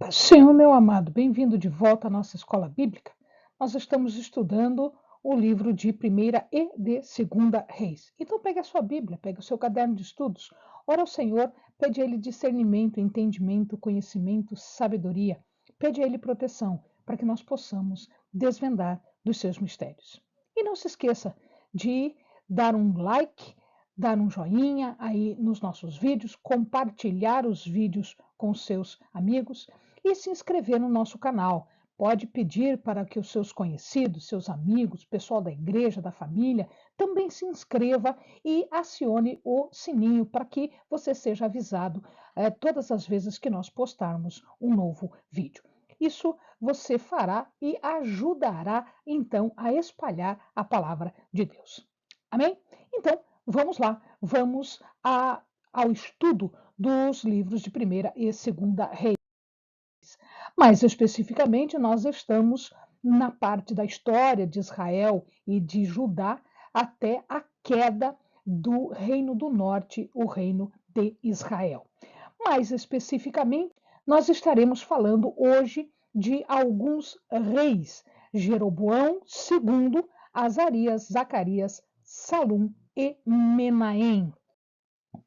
Paz, Senhor, meu amado, bem-vindo de volta à nossa escola bíblica. Nós estamos estudando o livro de Primeira e de Segunda Reis. Então pegue a sua Bíblia, pegue o seu caderno de estudos, ora ao Senhor, pede a Ele discernimento, entendimento, conhecimento, sabedoria. Pede a Ele proteção, para que nós possamos desvendar dos seus mistérios. E não se esqueça de dar um like, dar um joinha aí nos nossos vídeos, compartilhar os vídeos com seus amigos e se inscrever no nosso canal. Pode pedir para que os seus conhecidos, seus amigos, pessoal da igreja, da família, também se inscreva e acione o sininho para que você seja avisado todas as vezes que nós postarmos um novo vídeo. Isso você fará e ajudará, então, a espalhar a palavra de Deus. Amém? Então, vamos lá, vamos ao estudo dos livros de Primeira e Segunda Reis. Mais especificamente, nós estamos na parte da história de Israel e de Judá até a queda do Reino do Norte, o Reino de Israel. Mais especificamente, nós estaremos falando hoje de alguns reis: Jeroboão II, Azarias, Zacarias, Salum e Menahem.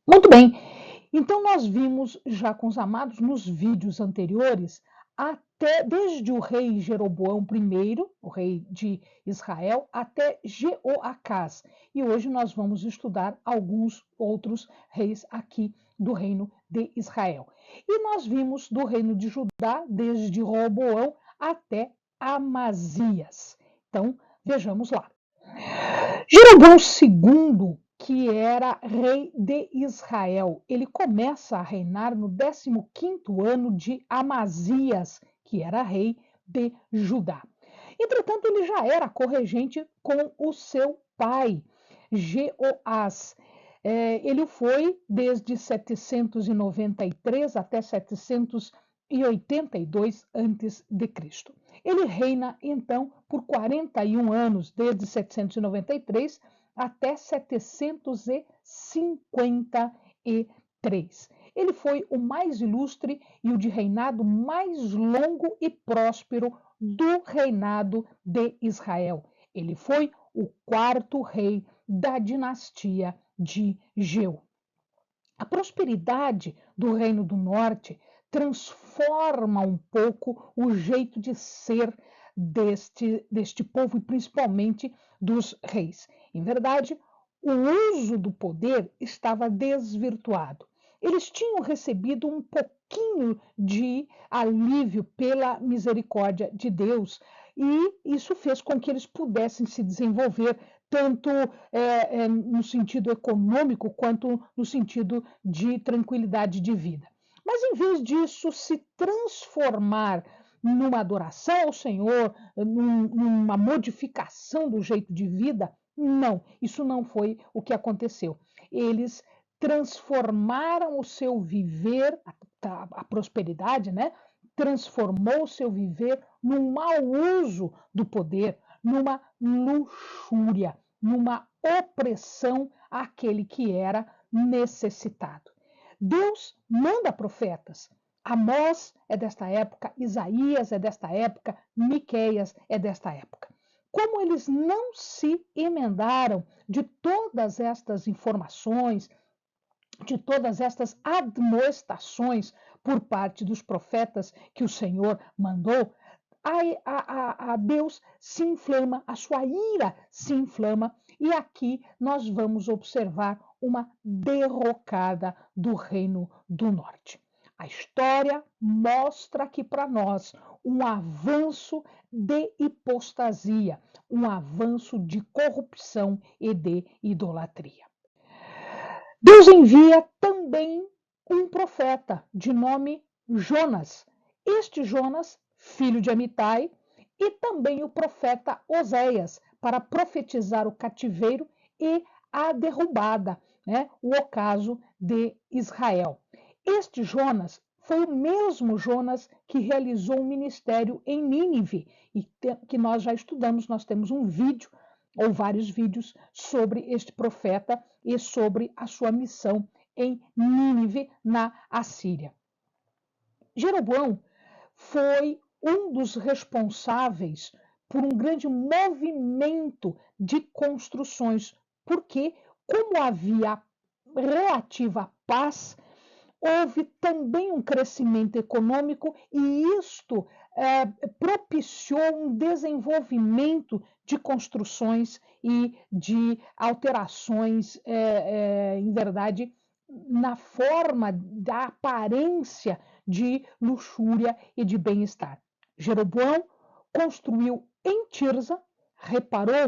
Muito bem, então nós vimos já com os amados nos vídeos anteriores, desde o rei Jeroboão I, o rei de Israel, até Jeoacás. E hoje nós vamos estudar alguns outros reis aqui do reino de Israel. E nós vimos do reino de Judá, desde Roboão até Amazias. Então, vejamos lá. Jeroboão II, que era rei de Israel, ele começa a reinar no 15º ano de Amazias, que era rei de Judá. Entretanto, ele já era corregente com o seu pai, Jeoás. Ele foi desde 793 até 782 a.C. Ele reina, então, por 41 anos, desde 793 até 753. Ele foi o mais ilustre e o de reinado mais longo e próspero do reinado de Israel. Ele foi o quarto rei da dinastia de Geu. A prosperidade do Reino do Norte transforma um pouco o jeito de ser deste povo e principalmente dos reis. Em verdade, o uso do poder estava desvirtuado. Eles tinham recebido um pouquinho de alívio pela misericórdia de Deus e isso fez com que eles pudessem se desenvolver tanto no sentido econômico quanto no sentido de tranquilidade de vida. Mas em vez disso se transformar numa adoração ao Senhor, numa modificação do jeito de vida, não, isso não foi o que aconteceu. Eles transformaram o seu viver, a prosperidade, né? Transformou o seu viver num mau uso do poder, numa luxúria, numa opressão àquele que era necessitado. Deus manda profetas. Amós é desta época, Isaías é desta época, Miqueias é desta época. Como eles não se emendaram de todas estas informações, de todas estas admoestações por parte dos profetas que o Senhor mandou, a Deus se inflama, a sua ira se inflama, e aqui nós vamos observar uma derrocada do Reino do Norte. A história mostra aqui para nós um avanço de hipostasia, um avanço de corrupção e de idolatria. Deus envia também um profeta de nome Jonas. Este Jonas, filho de Amitai, e também o profeta Oséias, para profetizar o cativeiro e a derrubada, o ocaso de Israel. Este Jonas foi o mesmo Jonas que realizou um ministério em Nínive, e que nós já estudamos, nós temos um vídeo, ou vários vídeos, sobre este profeta e sobre a sua missão em Nínive, na Assíria. Jeroboão foi um dos responsáveis por um grande movimento de construções, porque, como havia relativa paz, houve também um crescimento econômico e isto propiciou um desenvolvimento de construções e de alterações, em verdade, na forma da aparência de luxúria e de bem-estar. Jeroboão construiu em Tirza, reparou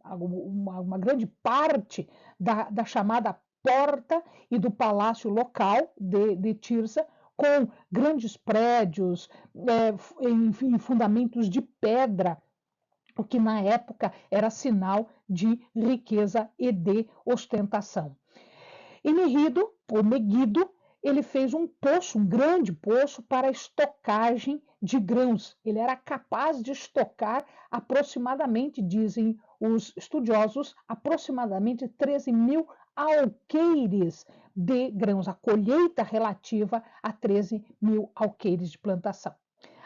uma grande parte da chamada porta e do palácio local de Tirza, com grandes prédios, enfim, fundamentos de pedra, o que na época era sinal de riqueza e de ostentação. E Meguido, ele fez um poço, um grande poço para a estocagem de grãos. Ele era capaz de estocar aproximadamente, dizem os estudiosos, aproximadamente 13 mil alqueires de grãos, a colheita relativa a 13 mil alqueires de plantação.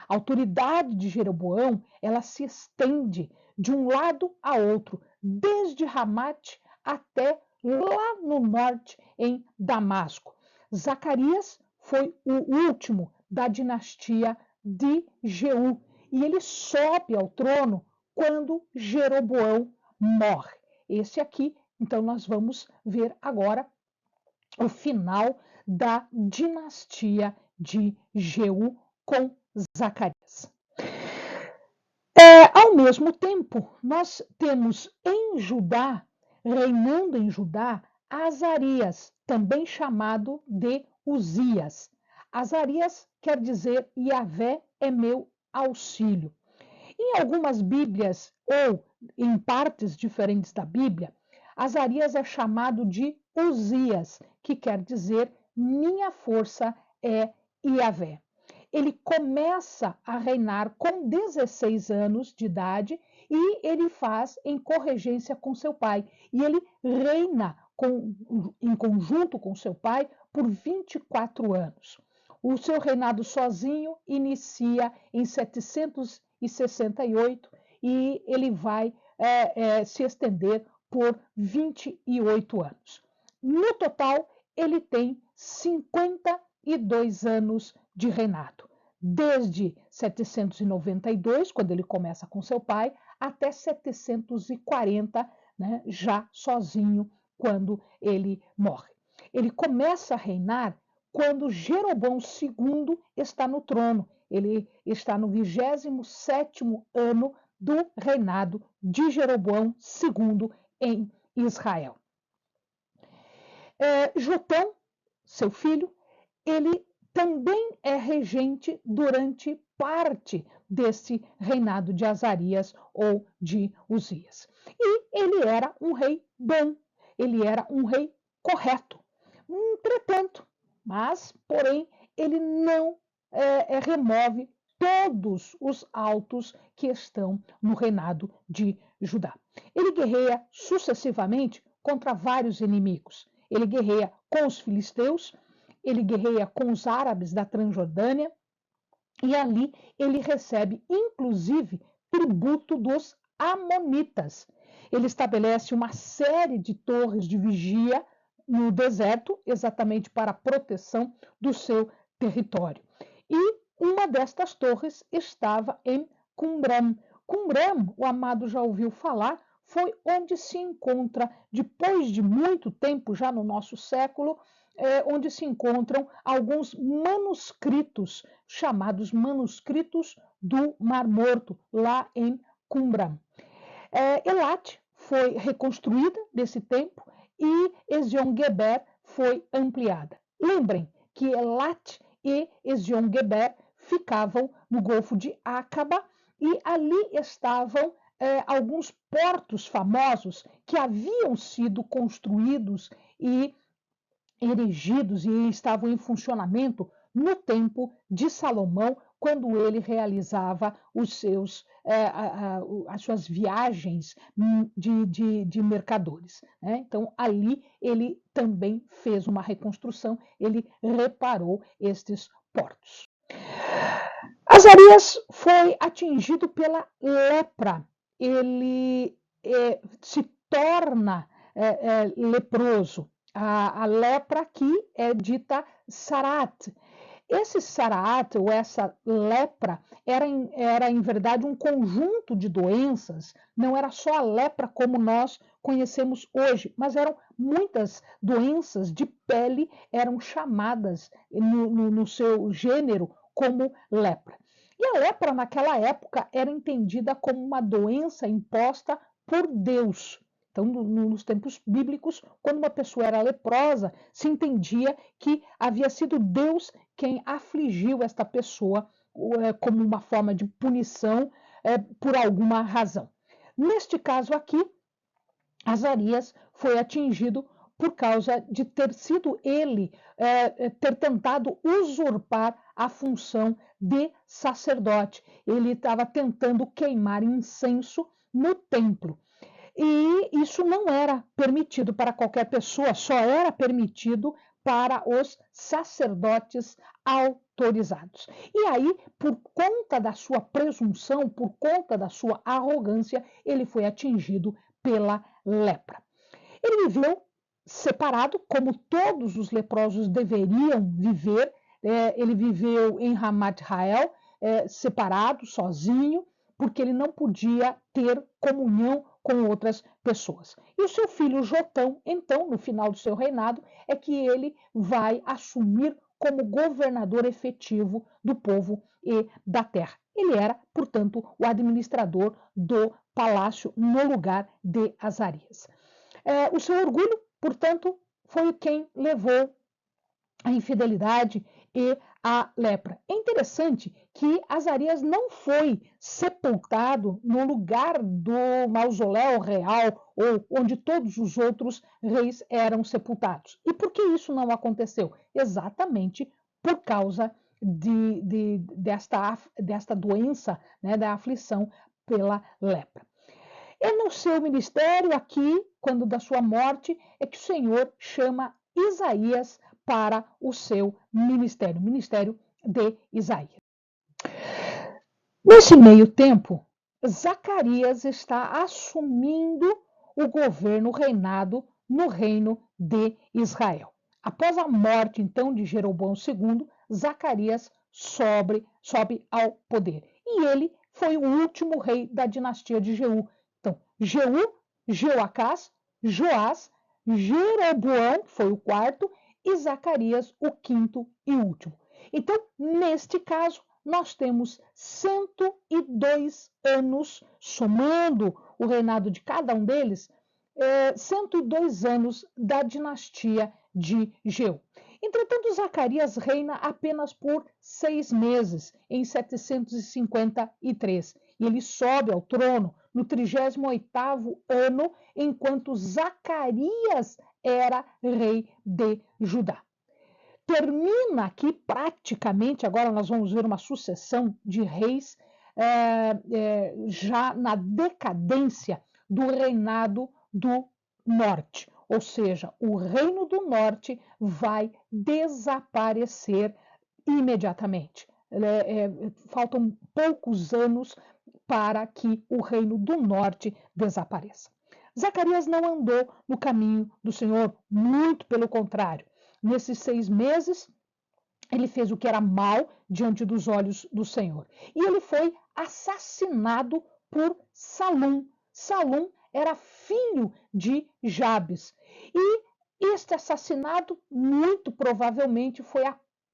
A autoridade de Jeroboão, ela se estende de um lado a outro, desde Ramate até lá no norte, em Damasco. Zacarias foi o último da dinastia de Jeú e ele sobe ao trono quando Jeroboão morre. Esse aqui, então, nós vamos ver agora o final da dinastia de Jeú com Zacarias. Ao mesmo tempo, nós temos em Judá, reinando em Judá, Azarias, também chamado de Uzias. Azarias quer dizer Yahvé é meu auxílio. Em algumas Bíblias, ou em partes diferentes da Bíblia, Azarias é chamado de Uzias, que quer dizer minha força é Yahvé. Ele começa a reinar com 16 anos de idade e ele faz em corregência com seu pai. E ele reina em conjunto com seu pai por 24 anos. O seu reinado sozinho inicia em 768 e ele vai se estender por 28 anos. No total, ele tem 52 anos de reinado, desde 792, quando ele começa com seu pai, até 740, né, já sozinho, quando ele morre. Ele começa a reinar quando Jeroboão II está no trono. Ele está no 27º ano do reinado de Jeroboão II em Israel. Jotão, seu filho, ele também é regente durante parte desse reinado de Azarias ou de Uzias. E ele era um rei bom, ele era um rei correto. Entretanto, porém, ele não remove todos os autos que estão no reinado de Judá. Ele guerreia sucessivamente contra vários inimigos. Ele guerreia com os filisteus, ele guerreia com os árabes da Transjordânia, e ali ele recebe, inclusive, tributo dos amonitas. Ele estabelece uma série de torres de vigia no deserto, exatamente para a proteção do seu território. E uma destas torres estava em Qumran. Qumran, o amado já ouviu falar, foi onde se encontra, depois de muito tempo, já no nosso século, onde se encontram alguns manuscritos, chamados manuscritos do Mar Morto, lá em Qumran. Elat foi reconstruída nesse tempo e Ezion-Geber foi ampliada. Lembrem que Elat e Ezion-Geber ficavam no Golfo de Acaba e ali estavam alguns portos famosos que haviam sido construídos e erigidos e estavam em funcionamento no tempo de Salomão, quando ele realizava as suas viagens de mercadores. Né? Então, ali ele também fez uma reconstrução, ele reparou estes portos. Azarias foi atingido pela lepra. Ele se torna leproso. A lepra aqui é dita sarat. Esse sarat, ou essa lepra, era em verdade um conjunto de doenças, não era só a lepra como nós conhecemos hoje, mas eram muitas doenças de pele, eram chamadas no seu gênero como lepra. E a lepra, naquela época, era entendida como uma doença imposta por Deus. Então, nos tempos bíblicos, quando uma pessoa era leprosa, se entendia que havia sido Deus quem afligiu esta pessoa como uma forma de punição por alguma razão. Neste caso aqui, Azarias foi atingido por causa de ter sido ele, ter tentado usurpar a função de sacerdote. Ele estava tentando queimar incenso no templo. E isso não era permitido para qualquer pessoa, só era permitido para os sacerdotes autorizados. E aí, por conta da sua presunção, por conta da sua arrogância, ele foi atingido pela lepra. Ele viveu separado, como todos os leprosos deveriam viver. Ele viveu em Ramat Rael, separado, sozinho, porque ele não podia ter comunhão com outras pessoas. E o seu filho Jotão, então, no final do seu reinado, é que ele vai assumir como governador efetivo do povo e da terra. Ele era, portanto, o administrador do palácio no lugar de Azarias. O seu orgulho, portanto, foi quem levou a infidelidade e a lepra. É interessante que Azarias não foi sepultado no lugar do mausoléu real ou onde todos os outros reis eram sepultados. E por que isso não aconteceu? Exatamente por causa desta doença, né, da aflição pela lepra. E no seu ministério, aqui, quando da sua morte, é que o Senhor chama Isaías para o seu ministério, o ministério de Isaías. Nesse meio tempo, Zacarias está assumindo o governo, o reinado no reino de Israel. Após a morte, então, de Jeroboão II, Zacarias sobe ao poder. E ele foi o último rei da dinastia de Jeú. Então, Jeú, Jeoacás, Joás, Jeroboão, que foi o quarto, e Zacarias, o quinto e último. Então, neste caso, nós temos 102 anos, somando o reinado de cada um deles, 102 anos da dinastia de Jeú. Entretanto, Zacarias reina apenas por 6 meses, em 753, e ele sobe ao trono no 38º ano, enquanto Zacarias era rei de Judá. Termina aqui praticamente, agora nós vamos ver uma sucessão de reis já na decadência do reinado do norte, ou seja, o reino do norte vai desaparecer imediatamente. Faltam poucos anos para que o reino do norte desapareça. Zacarias não andou no caminho do Senhor, muito pelo contrário. Nesses 6 meses, ele fez o que era mal diante dos olhos do Senhor. E ele foi assassinado por Salum. Salum era filho de Jabes. E este assassinato, muito provavelmente, foi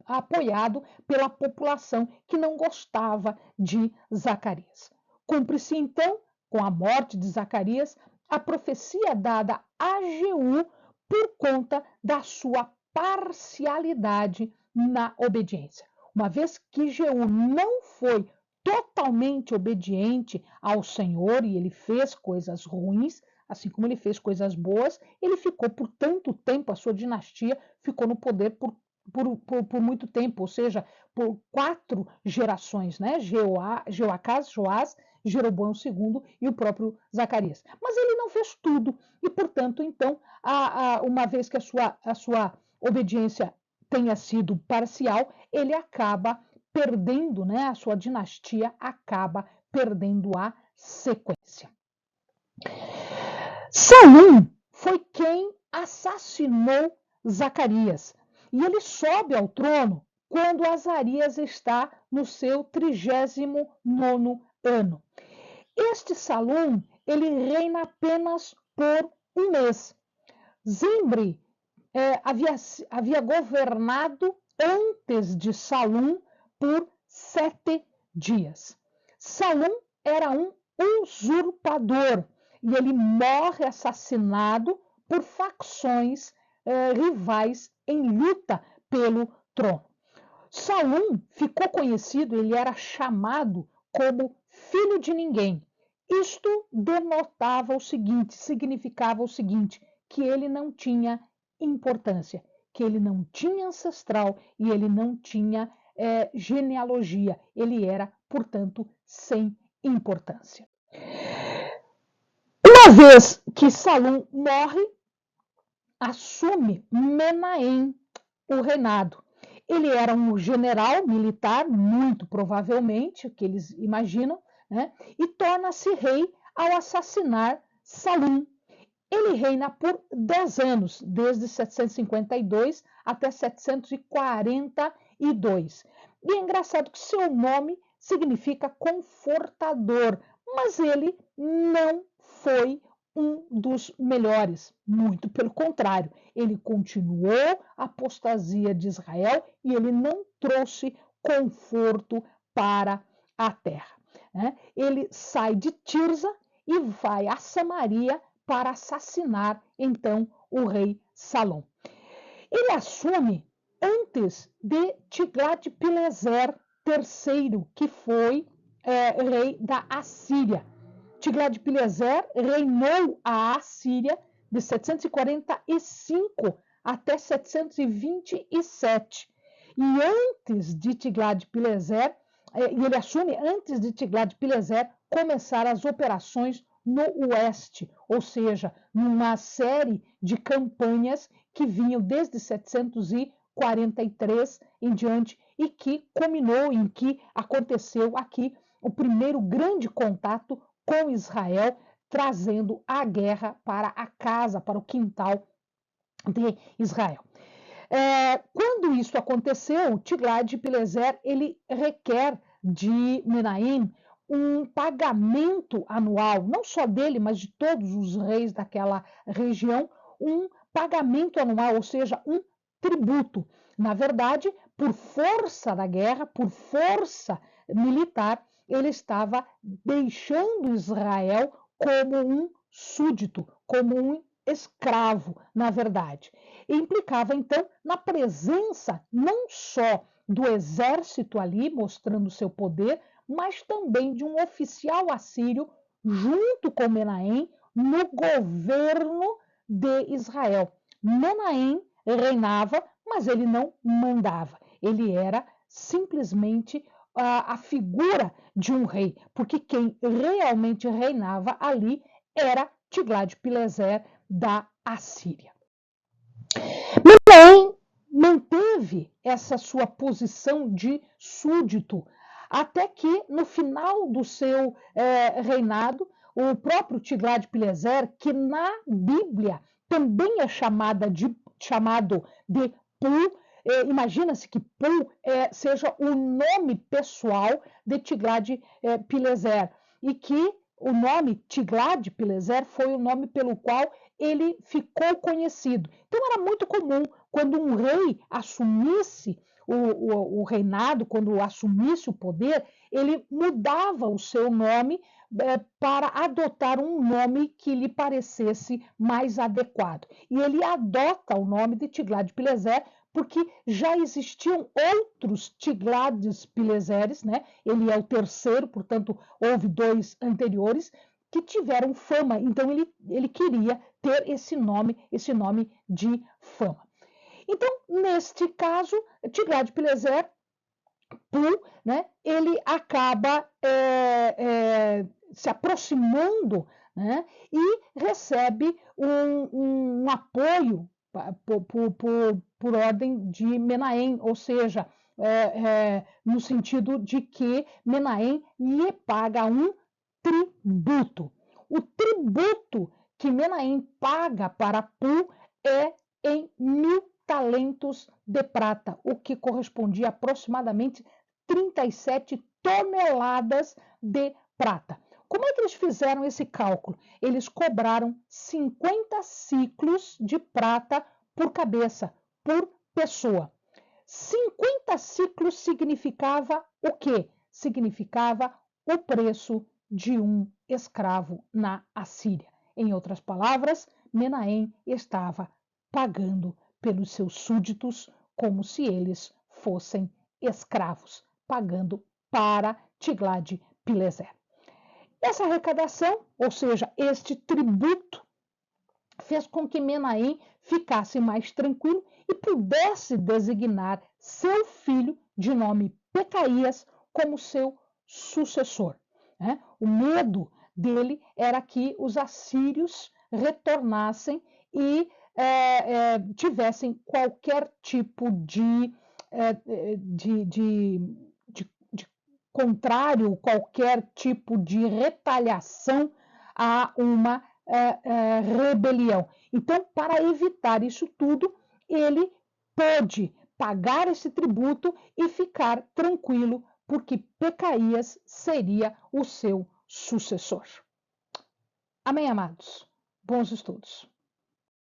apoiado pela população que não gostava de Zacarias. Cumpre-se, então, com a morte de Zacarias, a profecia dada a Jeú por conta da sua parcialidade na obediência. Uma vez que Jeú não foi totalmente obediente ao Senhor e ele fez coisas ruins, assim como ele fez coisas boas, ele ficou por tanto tempo, a sua dinastia ficou no poder por muito tempo, ou seja, por 4 gerações, né? Jeoacás, Joás, Jeroboão II e o próprio Zacarias. Mas ele não fez tudo e, portanto, então, uma vez que a sua obediência tenha sido parcial, ele acaba perdendo, né, a sua dinastia acaba perdendo a sequência. Salum foi quem assassinou Zacarias e ele sobe ao trono quando Azarias está no seu 39º ano. Este Salum, ele reina apenas por um mês. Zimri havia governado antes de Salum por 7 dias. Salum era um usurpador e ele morre assassinado por facções rivais em luta pelo trono. Salum ficou conhecido, ele era chamado como filho de ninguém. Isto denotava o seguinte, significava o seguinte, que ele não tinha importância, que ele não tinha ancestral e ele não tinha genealogia. Ele era, portanto, sem importância. Uma vez que Salum morre, assume Menahem o reinado. Ele era um general militar, muito provavelmente, o que eles imaginam, né? E torna-se rei ao assassinar Salum. Ele reina por 10 anos, desde 752 até 742. E é engraçado que seu nome significa confortador, mas ele não foi um dos melhores, muito pelo contrário, ele continuou a apostasia de Israel e ele não trouxe conforto para a terra. Né? Ele sai de Tirza e vai a Samaria para assassinar, então, o rei Salom. Ele assume antes de Tiglat-Pileser III, que foi rei da Assíria. Tiglat-Pileser reinou a Assíria de 745 até 727. E antes de Tiglat-Pileser, e ele assume antes de Tiglat-Pileser começar as operações no oeste, ou seja, numa série de campanhas que vinham desde 743 em diante e que culminou em que aconteceu aqui o primeiro grande contato com Israel, trazendo a guerra para a casa, para o quintal de Israel. Quando isso aconteceu, Tiglat-Pileser ele requer de Menahem um pagamento anual, não só dele, mas de todos os reis daquela região, um pagamento anual, ou seja, um tributo. Na verdade, por força da guerra, por força militar, ele estava deixando Israel como um súdito, como um escravo, na verdade. E implicava, então, na presença não só do exército ali, mostrando seu poder, mas também de um oficial assírio, junto com Menahem, no governo de Israel. Menahem reinava, mas ele não mandava. Ele era simplesmente a figura de um rei, porque quem realmente reinava ali era Tiglat-Pileser da Assíria. Menahem manteve essa sua posição de súdito, até que no final do seu reinado, o próprio Tiglat-Pileser, que na Bíblia também é chamado de Pu, imagina-se que Pu seja o nome pessoal de Tiglat-Pileser, e que o nome Tiglat-Pileser foi o nome pelo qual ele ficou conhecido. Então era muito comum, quando um rei assumisse o reinado, quando assumisse o poder, ele mudava o seu nome para adotar um nome que lhe parecesse mais adequado. E ele adota o nome de Tiglat-Pileser porque já existiam outros Tiglat-Pileseres, né? Ele é o terceiro, portanto, houve 2 anteriores, que tiveram fama, então ele queria ter esse nome de fama. Então, neste caso, Tiglat-Pileser, né, ele acaba se aproximando, né, e recebe um apoio por ordem de Menahem, ou seja, no sentido de que Menahem lhe paga um tributo. O tributo que Menahem paga para Pul é em 1.000 talentos de prata, o que correspondia a aproximadamente 37 toneladas de prata. Como é que eles fizeram esse cálculo? Eles cobraram 50 ciclos de prata por cabeça, por pessoa. 50 ciclos significava o quê? Significava o preço de um escravo na Assíria. Em outras palavras, Menahem estava pagando pelos seus súditos como se eles fossem escravos, pagando para Tiglat-Pileser. Essa arrecadação, ou seja, este tributo, fez com que Menahem ficasse mais tranquilo e pudesse designar seu filho, de nome Pecaías, como seu sucessor. O medo dele era que os assírios retornassem e tivessem qualquer tipo de contrário, qualquer tipo de retaliação a uma rebelião. Então, para evitar isso tudo, ele pôde pagar esse tributo e ficar tranquilo, porque Pecaías seria o seu sucessor. Amém, amados? Bons estudos.